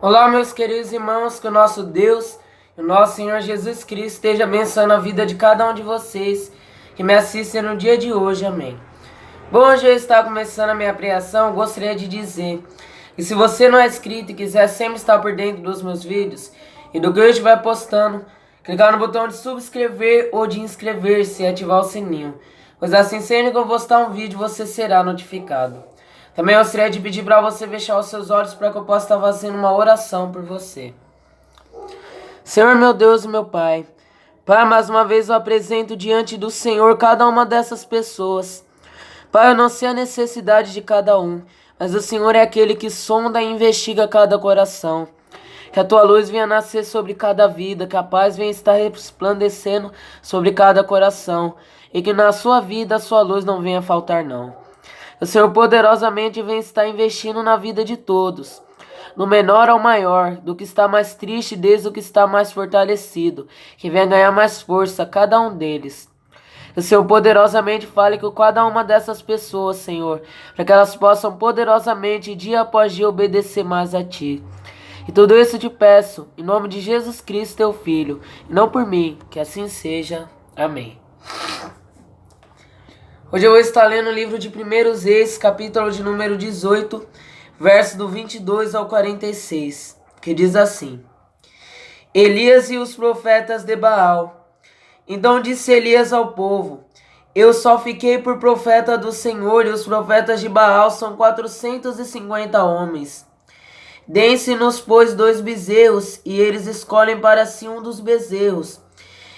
Olá, meus queridos irmãos, que o nosso Deus e o nosso Senhor Jesus Cristo esteja abençoando a vida de cada um de vocês que me assistem no dia de hoje, amém. Bom, hoje eu estou começando a minha pregação, gostaria de dizer que se você não é inscrito e quiser sempre estar por dentro dos meus vídeos e do que eu estiver postando, clicar no botão de subscrever ou de inscrever-se e ativar o sininho, pois assim sempre que eu postar um vídeo você será notificado. Também eu gostaria de pedir para você fechar os seus olhos para que eu possa estar fazendo uma oração por você. Senhor meu Deus e meu Pai, Pai, mais uma vez eu apresento diante do Senhor cada uma dessas pessoas. Pai, eu não sei a necessidade de cada um, mas o Senhor é aquele que sonda e investiga cada coração. Que a tua luz venha nascer sobre cada vida, que a paz venha estar resplandecendo sobre cada coração, e que na sua vida a sua luz não venha faltar não. O Senhor poderosamente vem estar investindo na vida de todos, no menor ao maior, do que está mais triste desde o que está mais fortalecido, que venha ganhar mais força cada um deles. Que o Senhor poderosamente fale com cada uma dessas pessoas, Senhor, para que elas possam poderosamente, dia após dia, obedecer mais a Ti. E tudo isso eu te peço, em nome de Jesus Cristo, Teu Filho, e não por mim, que assim seja. Amém. Hoje eu vou estar lendo o livro de 1 Reis, capítulo de número 18, verso do 22 ao 46, que diz assim: Elias e os profetas de Baal. Então disse Elias ao povo: Eu só fiquei por profeta do Senhor, e os profetas de Baal são 450 homens. Deem-se-nos, pois, 2 bezerros, e eles escolhem para si um dos bezerros,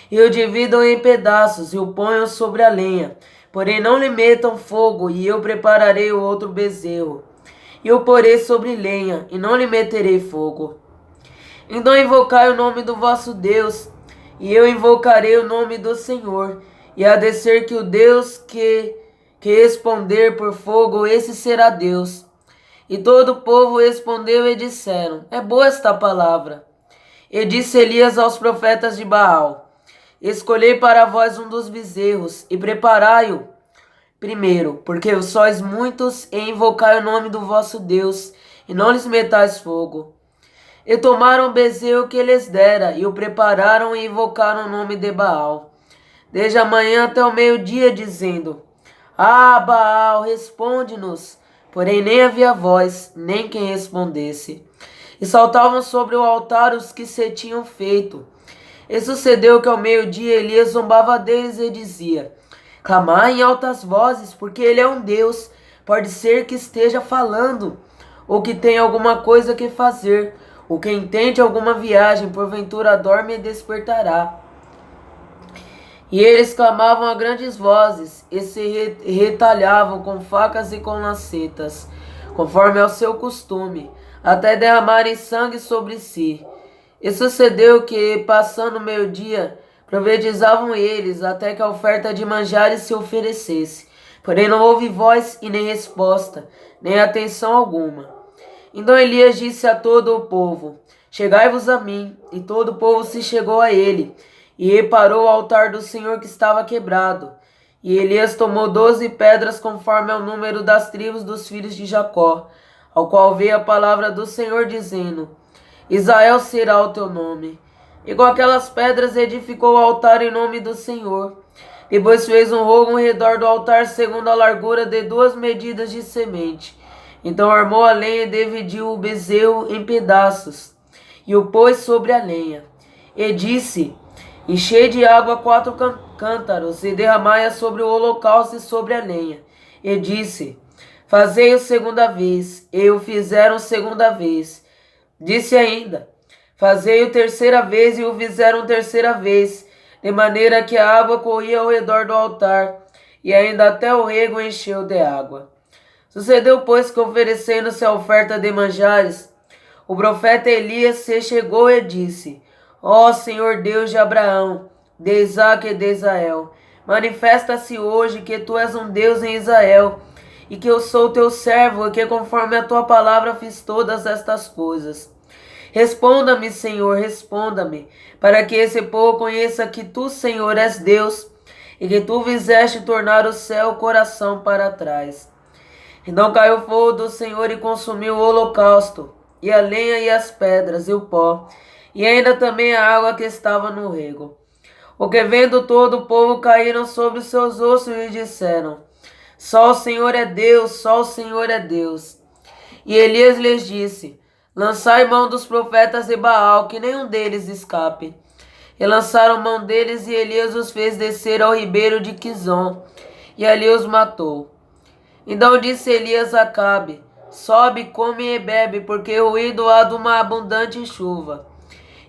e o dividam em pedaços, e o ponham sobre a lenha. Porém não lhe metam fogo, e eu prepararei o outro bezerro, e o porei sobre lenha, e não lhe meterei fogo. Então invocai o nome do vosso Deus, e eu invocarei o nome do Senhor, e há de ser que o Deus que responder por fogo, esse será Deus. E todo o povo respondeu e disseram: É boa esta palavra. E disse Elias aos profetas de Baal: Escolhei para vós um dos bezerros, e preparai-o primeiro, porque sois muitos, e invocai o nome do vosso Deus, e não lhes metais fogo. E tomaram o bezerro que lhes dera, e o prepararam e invocaram o nome de Baal, desde a manhã até o meio-dia, dizendo: Ah, Baal, responde-nos. Porém nem havia voz, nem quem respondesse. E saltavam sobre o altar os que se tinham feito. E sucedeu que ao meio-dia Elias zombava deles e dizia: Clamai em altas vozes, porque ele é um Deus. Pode ser que esteja falando, ou que tenha alguma coisa que fazer, ou que intente alguma viagem, porventura dorme e despertará. E eles clamavam a grandes vozes, e se retalhavam com facas e com lancetas, conforme ao seu costume, até derramarem sangue sobre si. E sucedeu que, passando o meio-dia, profetizavam eles, até que a oferta de manjares se oferecesse. Porém não houve voz e nem resposta, nem atenção alguma. Então Elias disse a todo o povo: Chegai-vos a mim. E todo o povo se chegou a ele, e reparou o altar do Senhor que estava quebrado. E Elias tomou 12 pedras conforme ao número das tribos dos filhos de Jacó, ao qual veio a palavra do Senhor dizendo: Israel será o teu nome. E com aquelas pedras edificou o altar em nome do Senhor. Depois fez um rogo ao redor do altar segundo a largura de 2 medidas de semente. Então armou a lenha e dividiu o bezerro em pedaços, e o pôs sobre a lenha. E disse: Enchei de água 4 cântaros, e derramai-a sobre o holocausto e sobre a lenha. E disse: Fazei-o segunda vez. E o fizeram segunda vez. Disse ainda: Fazei-o terceira vez, e o fizeram terceira vez, de maneira que a água corria ao redor do altar, e ainda até o rego encheu de água. Sucedeu, pois, que oferecendo-se a oferta de manjares, o profeta Elias se chegou e disse: Ó Senhor Deus de Abraão, de Isaque e de Israel, manifesta-se hoje que tu és um Deus em Israel, e que eu sou teu servo, e que conforme a tua palavra fiz todas estas coisas. Responda-me, Senhor, responda-me, para que esse povo conheça que tu, Senhor, és Deus, e que tu fizeste tornar o céu e o coração para trás. Então caiu o fogo do Senhor e consumiu o holocausto, e a lenha e as pedras e o pó, e ainda também a água que estava no rego. O que vendo todo o povo caíram sobre os seus ossos e disseram: Só o Senhor é Deus, só o Senhor é Deus. E Elias lhes disse: Lançai mão dos profetas de Baal, que nenhum deles escape. E lançaram mão deles, e Elias os fez descer ao ribeiro de Quizom, e ali os matou. Então disse Elias a Acabe: Sobe, come e bebe, porque ruído há de uma abundante chuva.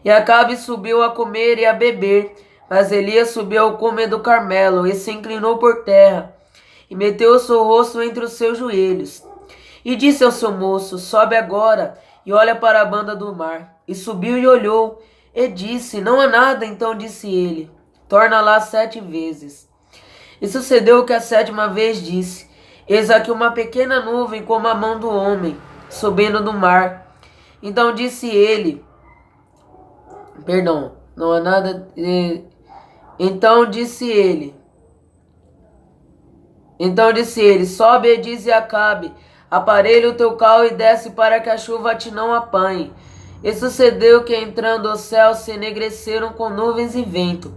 E Acabe subiu a comer e a beber, mas Elias subiu ao cume do Carmelo, e se inclinou por terra, e meteu o seu rosto entre os seus joelhos. E disse ao seu moço: Sobe agora, e olha para a banda do mar. E subiu e olhou, e disse: Não há nada. Então disse ele: Torna lá 7 vezes. E sucedeu que a 7ª vez disse: Eis aqui uma pequena nuvem como a mão do homem, subindo do mar. Então disse ele: Perdão, não há nada. Então disse ele: Sobe e dize a Acabe: Aparelha o teu carro e desce para que a chuva te não apanhe. E sucedeu que, entrando os céus, se enegreceram com nuvens e vento.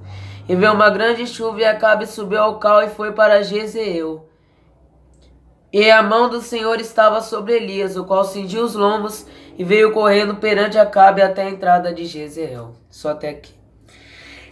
E veio uma grande chuva, e Acabe subiu ao carro e foi para Jezreel. E a mão do Senhor estava sobre Elias, o qual cingiu os lombos e veio correndo perante Acabe até a entrada de Jezreel. Só até aqui.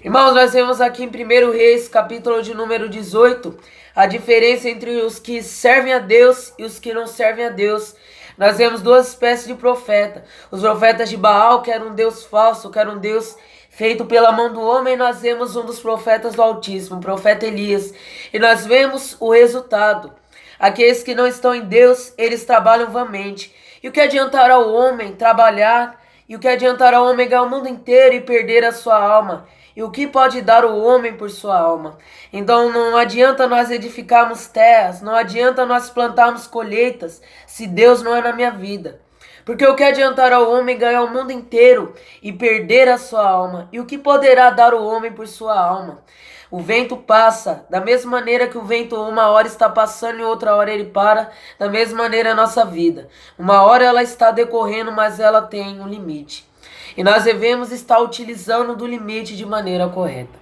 Irmãos, nós vemos aqui em 1 Reis, capítulo de número 18, a diferença entre os que servem a Deus e os que não servem a Deus. Nós vemos 2 espécies de profeta. Os profetas de Baal, que era um Deus falso, que era um Deus feito pela mão do homem. Nós vemos um dos profetas do Altíssimo, o profeta Elias. E nós vemos o resultado. Aqueles que não estão em Deus, eles trabalham vãmente. E o que adiantará o homem trabalhar? E o que adiantará o homem ganhar o mundo inteiro e perder a sua alma? E o que pode dar o homem por sua alma? Então não adianta nós edificarmos terras, não adianta nós plantarmos colheitas, se Deus não é na minha vida. Porque o que adiantará o homem ganhar o mundo inteiro e perder a sua alma? E o que poderá dar o homem por sua alma? O vento passa, da mesma maneira que o vento uma hora está passando e outra hora ele para, da mesma maneira a nossa vida. Uma hora ela está decorrendo, mas ela tem um limite. E nós devemos estar utilizando do limite de maneira correta.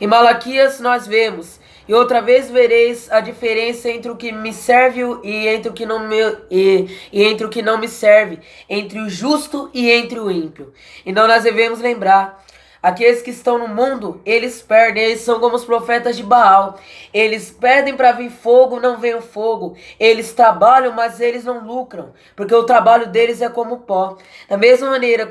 Em Malaquias nós vemos: E outra vez vereis a diferença entre o que me serve e entre o que não me, entre o que não me serve, entre o justo e entre o ímpio. Então nós devemos lembrar: aqueles que estão no mundo, eles perdem, eles são como os profetas de Baal. Eles pedem para vir fogo, não vem o fogo. Eles trabalham, mas eles não lucram, porque o trabalho deles é como pó. Da mesma maneira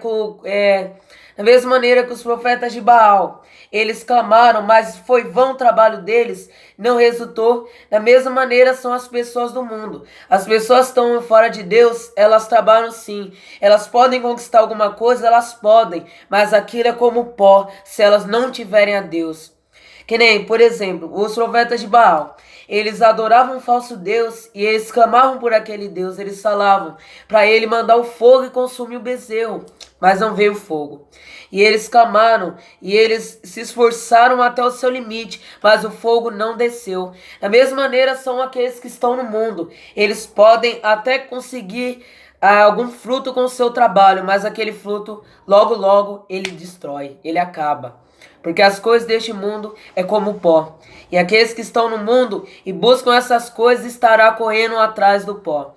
que os profetas de Baal, eles clamaram, mas foi vão o trabalho deles, não resultou. Da mesma maneira são as pessoas do mundo. As pessoas que estão fora de Deus, elas trabalham sim. Elas podem conquistar alguma coisa, elas podem, mas aquilo é como pó, se elas não tiverem a Deus. Que nem, por exemplo, os profetas de Baal. Eles adoravam um falso Deus e eles clamavam por aquele Deus. Eles falavam para ele mandar o fogo e consumir o bezerro, mas não veio fogo. E eles clamaram e eles se esforçaram até o seu limite, mas o fogo não desceu. Da mesma maneira são aqueles que estão no mundo. Eles podem até conseguir algum fruto com o seu trabalho, mas aquele fruto logo logo ele destrói, ele acaba. Porque as coisas deste mundo é como pó. E aqueles que estão no mundo e buscam essas coisas estará correndo atrás do pó.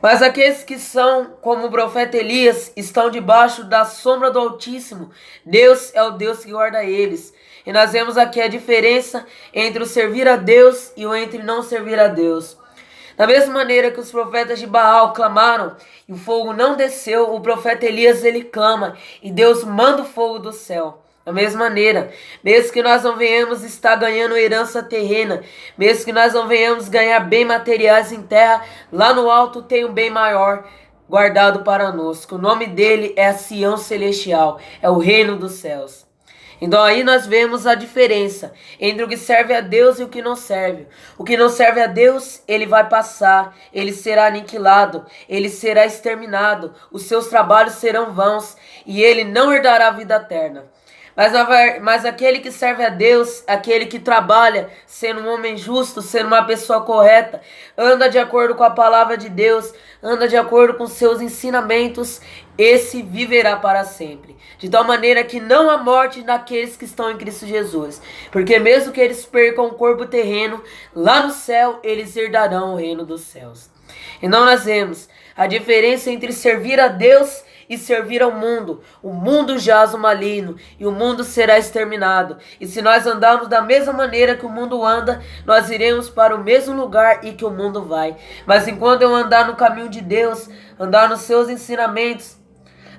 Mas aqueles que são como o profeta Elias estão debaixo da sombra do Altíssimo. Deus é o Deus que guarda eles. E nós vemos aqui a diferença entre o servir a Deus e o entre não servir a Deus. Da mesma maneira que os profetas de Baal clamaram e o fogo não desceu, o profeta Elias ele clama e Deus manda o fogo do céu. Da mesma maneira, mesmo que nós não venhamos estar ganhando herança terrena, mesmo que nós não venhamos ganhar bem materiais em terra, lá no alto tem um bem maior guardado para nós. O nome dele é a Sião Celestial, é o reino dos céus. Então aí nós vemos a diferença entre o que serve a Deus e o que não serve. O que não serve a Deus, ele vai passar, ele será aniquilado, ele será exterminado, os seus trabalhos serão vãos e ele não herdará a vida eterna. Mas aquele que serve a Deus, aquele que trabalha, sendo um homem justo, sendo uma pessoa correta, anda de acordo com a palavra de Deus, anda de acordo com seus ensinamentos, esse viverá para sempre. De tal maneira que não há morte naqueles que estão em Cristo Jesus. Porque mesmo que eles percam o corpo terreno, lá no céu eles herdarão o reino dos céus. Então nós vemos a diferença entre servir a Deus e servir ao mundo. O mundo jaz o maligno e o mundo será exterminado. E se nós andarmos da mesma maneira que o mundo anda, nós iremos para o mesmo lugar e que o mundo vai. Mas enquanto eu andar no caminho de Deus, andar nos seus ensinamentos,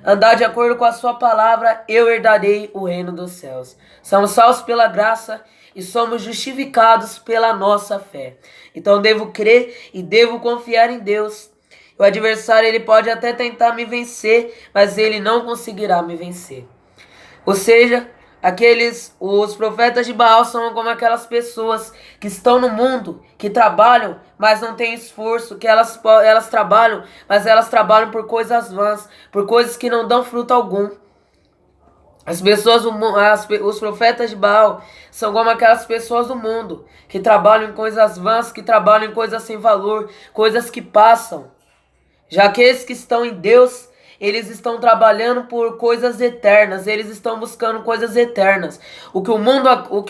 andar de acordo com a sua palavra, eu herdarei o reino dos céus. Somos salvos pela graça e somos justificados pela nossa fé. Então devo crer e devo confiar em Deus. O adversário ele pode até tentar me vencer, mas ele não conseguirá me vencer. Ou seja, os profetas de Baal são como aquelas pessoas que estão no mundo, que trabalham, mas não têm esforço, que elas trabalham, mas elas trabalham por coisas vãs, por coisas que não dão fruto algum. Os profetas de Baal são como aquelas pessoas do mundo, que trabalham em coisas vãs, que trabalham em coisas sem valor, coisas que passam. Já aqueles que estão em Deus, eles estão trabalhando por coisas eternas, eles estão buscando coisas eternas. O que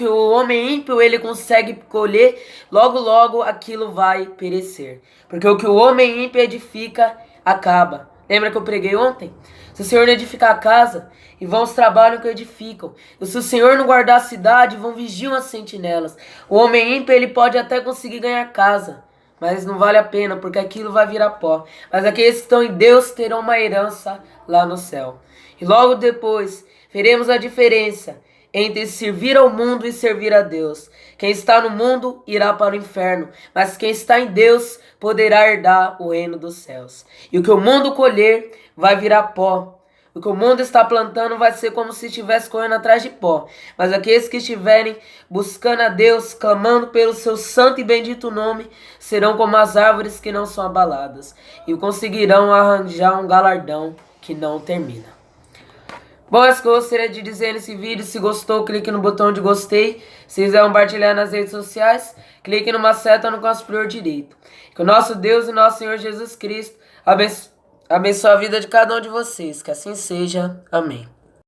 o homem ímpio ele consegue colher, logo logo aquilo vai perecer. Porque o que o homem ímpio edifica, acaba. Lembra que eu preguei ontem? Se o Senhor não edificar a casa, e vão os trabalhos que edificam. E se o Senhor não guardar a cidade, vão vigiar as sentinelas. O homem ímpio ele pode até conseguir ganhar casa, mas não vale a pena, porque aquilo vai virar pó. Mas aqueles que estão em Deus terão uma herança lá no céu. E logo depois, veremos a diferença entre servir ao mundo e servir a Deus. Quem está no mundo irá para o inferno, mas quem está em Deus poderá herdar o reino dos céus. E o que o mundo colher vai virar pó. O que o mundo está plantando vai ser como se estivesse correndo atrás de pó. Mas aqueles que estiverem buscando a Deus, clamando pelo seu santo e bendito nome, serão como as árvores que não são abaladas e conseguirão arranjar um galardão que não termina. Bom, é isso que eu gostaria de dizer nesse vídeo. Se gostou, clique no botão de gostei. Se quiser compartilhar nas redes sociais, clique numa seta no canto superior direito. Que o nosso Deus e nosso Senhor Jesus Cristo abençoe a vida de cada um de vocês. Que assim seja. Amém.